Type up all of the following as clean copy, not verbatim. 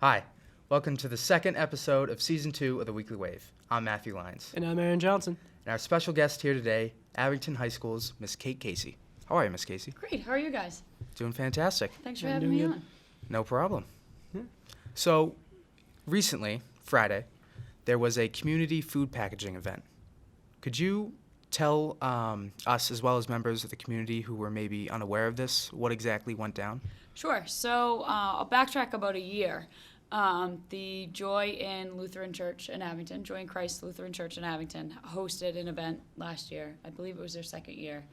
Hi, welcome to the second episode of Season 2 of The Weekly Wave. I'm Matthew Lyons. And I'm Aaron Johnson. And our special guest here today, Abington High School's Miss Kate Casey. How are you, Miss Casey? Great. How are you guys? Doing fantastic. Thanks for having me on. No problem. So, recently, Friday, there was a community food packaging event. Could you tell us, as well as members of the community who were maybe unaware of this, what exactly went down? Sure. So I'll backtrack about a year. The Joy in Lutheran Church in Abington, Joy in Christ Lutheran Church in Abington, hosted an event last year. I believe it was their second year.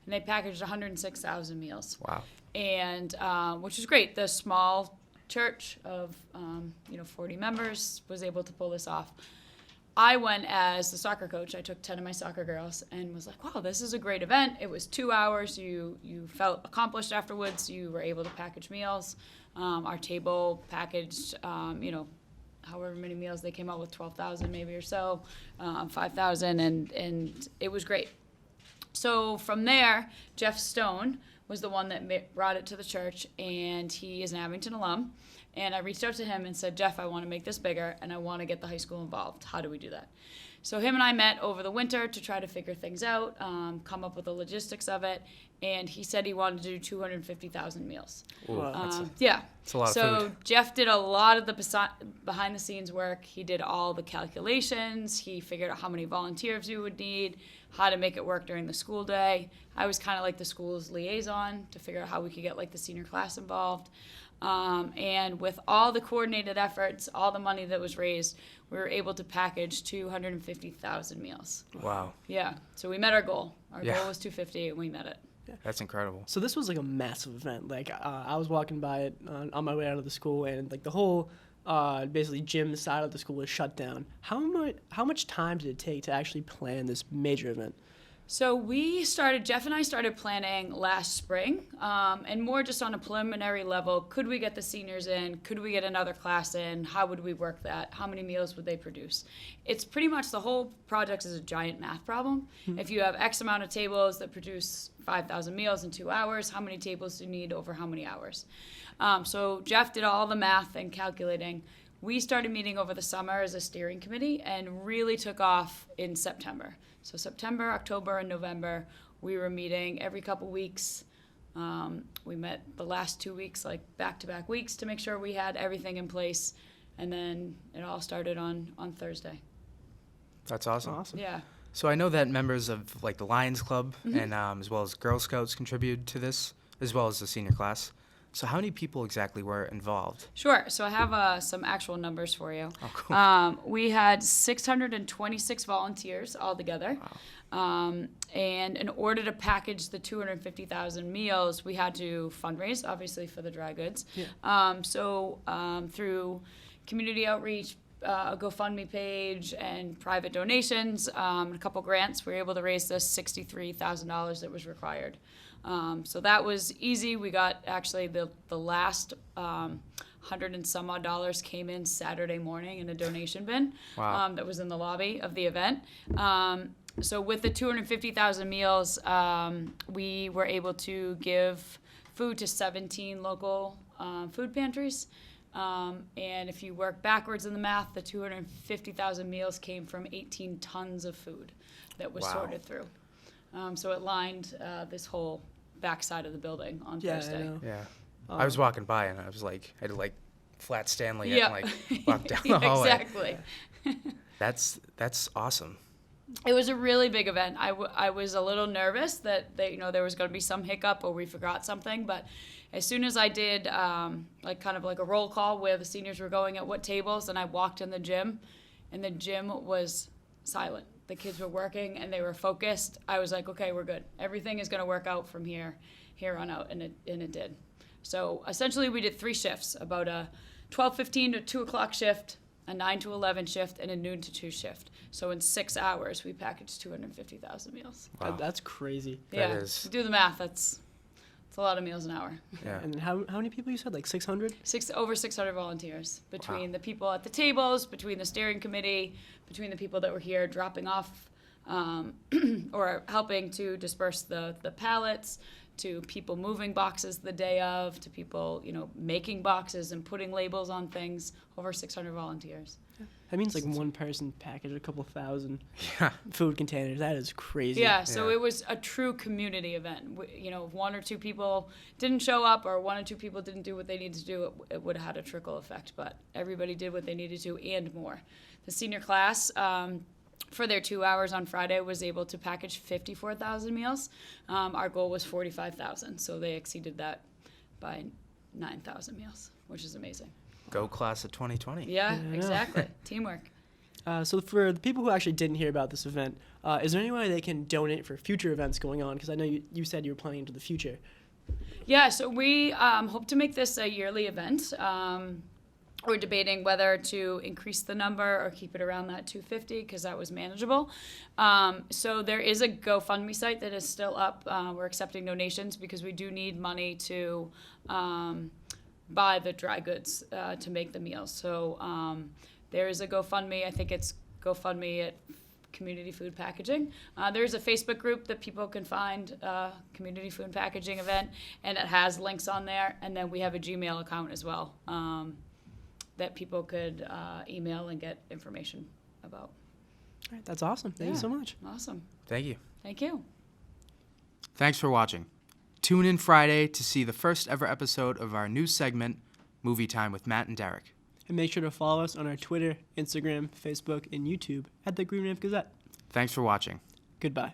And they packaged 106,000 meals. Wow. And which was great. The small church of 40 members was able to pull this off. I went as the soccer coach. I took 10 of my soccer girls and was like, wow, this is a great event. It was 2 hours. You felt accomplished afterwards. You were able to package meals. Our table packaged, however many meals they came out with, 12,000 maybe or so, 5,000, and it was great. So from there, Jeff Stone was the one that brought it to the church, and he is an Abington alum. And I reached out to him and said, Jeff, I want to make this bigger, and I want to get the high school involved. How do we do that? So him and I met over the winter to try to figure things out, come up with the logistics of it, and he said he wanted to do 250,000 meals. Ooh, It's a lot of so food. Jeff did a lot of the behind-the-scenes work. He did all the calculations. He figured out how many volunteers we would need, how to make it work during the school day. I was kind of like the school's liaison to figure out how we could get like the senior class involved. And with all the coordinated efforts, all the money that was raised, we were able to package 250,000 meals. Wow. Yeah. So we met our goal. Our Yeah. goal was 250, and we met it. That's incredible. So this was like a massive event. Like I was walking by it on my way out of the school, and like the whole basically gym side of the school was shut down. How much time did it take to actually plan this major event? So Jeff and I started planning last spring, and more just on a preliminary level. Could we get the seniors in? Could we get another class in? How would we work that? How many meals would they produce? It's pretty much the whole project is a giant math problem. Mm-hmm. If you have X amount of tables that produce 5,000 meals in 2 hours, how many tables do you need over how many hours? So Jeff did all the math and calculating. We started meeting over the summer as a steering committee and really took off in September. So September, October, and November, we were meeting every couple weeks. We met the last 2 weeks, like back-to-back weeks, to make sure we had everything in place. And then it all started on Thursday. That's awesome. Yeah. So I know that members of like the Lyons Club and as well as Girl Scouts contributed to this, as well as the senior class. So how many people exactly were involved? Sure. So I have some actual numbers for you. Oh, cool. We had 626 volunteers altogether. Wow. And in order to package the 250,000 meals, we had to fundraise, obviously, for the dry goods. Yeah. Through community outreach, a GoFundMe page, and private donations, and a couple grants, we were able to raise the $63,000 that was required. So that was easy. We got actually the last $100 and some odd dollars came in Saturday morning in a donation bin. Wow. That was in the lobby of the event. So with the 250,000 meals, we were able to give food to 17 local food pantries. And if you work backwards in the math, the 250,000 meals came from 18 tons of food that was sorted through. So it lined this whole backside of the building on Thursday. I know. Yeah. I was walking by and I was like, I had to like flat Stanley Yeah. and like walk down the hallway. Exactly. That's awesome. It was a really big event. I was a little nervous that there was going to be some hiccup or we forgot something, but as soon as I did kind of a roll call where the seniors were going at what tables, and I walked in the gym, and the gym was silent. The kids were working and they were focused. I was like, okay, we're good. Everything is going to work out from here on out, and it did. So essentially we did 3 shifts, about a 12:15 to 2 o'clock shift, a 9 to 11 shift, and a noon to 2 shift. So in 6 hours, we packaged 250,000 meals. Wow. That's crazy. Yeah, That is. do the math. It's a lot of meals an hour. Yeah. And how many people you said? Like 600? Over 600 volunteers between the people at the tables, between the steering committee, between the people that were here dropping off or helping to disperse the pallets, to people moving boxes the day of, to people, making boxes and putting labels on things. Over 600 volunteers. That means like one person packaged a couple thousand Yeah. food containers. That is crazy. Yeah, so Yeah. it was a true community event. If one or two people didn't show up or one or two people didn't do what they needed to do, it would have had a trickle effect. But everybody did what they needed to and more. The senior class, for their 2 hours on Friday, was able to package 54,000 meals. Our goal was 45,000, so they exceeded that by 9,000 meals, which is amazing. Go class of 2020. Yeah, Yeah. exactly. Teamwork. So for the people who actually didn't hear about this event, is there any way they can donate for future events going on? Because I know you said you were planning into the future. Yeah, so we hope to make this a yearly event. We're debating whether to increase the number or keep it around that 250 because that was manageable. So there is a GoFundMe site that is still up. We're accepting donations because we do need money to buy the dry goods to make the meals. So there is a GoFundMe. I think it's GoFundMe at Community Food Packaging. There's a Facebook group that people can find, Community Food Packaging event, and it has links on there. And then we have a Gmail account as well that people could email and get information about. All right, that's awesome. Thank you Yeah. so much. Awesome. Thank you. Thank you. Thanks for watching. Tune in Friday to see the first ever episode of our new segment, Movie Time with Matt and Derek. And make sure to follow us on our Twitter, Instagram, Facebook, and YouTube at the Green Wave Gazette. Thanks for watching. Goodbye.